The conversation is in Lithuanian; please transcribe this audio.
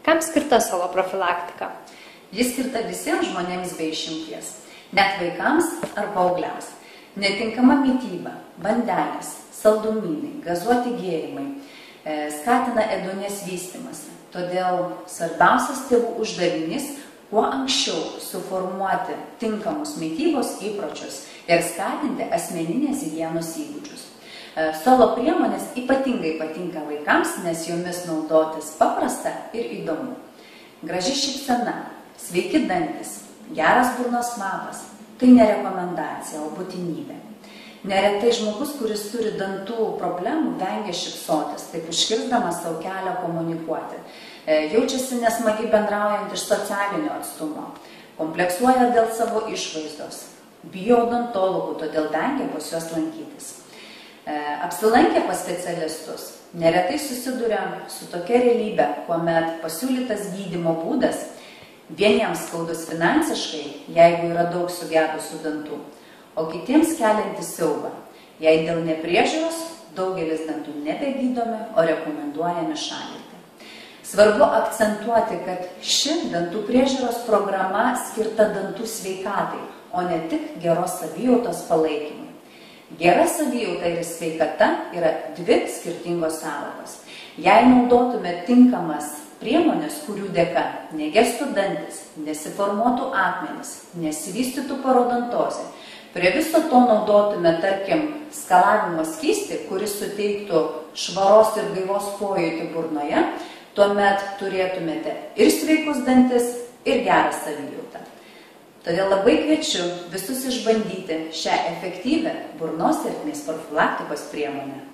Kam skirta salo profilaktika? Jis skirta visiems žmonėms be išimties, net vaikams ar paaugliams. Netinkama mityba, bandelės, saldumynai, gazuoti gėrimai skatina ėduonies vystymąsi. Todėl svarbiausias tėvų uždavinys kuo anksčiau suformuoti tinkamus mitybos įpročius ir skatinti asmeninės higienos įgūdžius. Solo priemonės ypatingai patinka vaikams, nes jomis naudotis paprasta ir įdomu. Graži šypsena, sveiki dantis, geras burnos kvapas – tai ne rekomendacija, o būtinybė. Neretai žmogus, kuris turi dantų problemų, vengia šypsotis, taip užkirsdamas savo kelią komunikuoti. Jaučiasi nesmagiai bendraujant iš socialinio atstumo, kompleksuoja dėl savo išvaizdos, bijo odontologų, todėl vengia pas juos lankytis. Apsilankę pas specialistus neretai susiduria su tokia realybė, kuomet pasiūlytas gydymo būdas vieniems skaudus finansiškai, jeigu yra daug sugedusių dantų, o kitiems keliantis siaubą. Jei dėl nepriežiūros daugelis dantų nebegydomi, o rekomenduojami šalinti. Svarbu akcentuoti, kad ši dantų priežiūros programa skirta dantų sveikatai, o ne tik geros savijautos palaikymui. Gera savijauta ir sveikata yra dvi skirtingos sąvokos. Jei naudotume tinkamas priemonės, kurių dėka negestų dantis, nesiformuotų akmenys, nesivystytų parodontozė, prie viso to naudotume, tarkim, skalavimo skystį, kuris suteiktų švaros ir gaivos pojūtį burnoje, tuomet turėtumėte ir sveikus dantis, ir gerą savijautą. Todėl labai kviečiu visus išbandyti šią efektyvią burnos ertmės profilaktikos priemonę.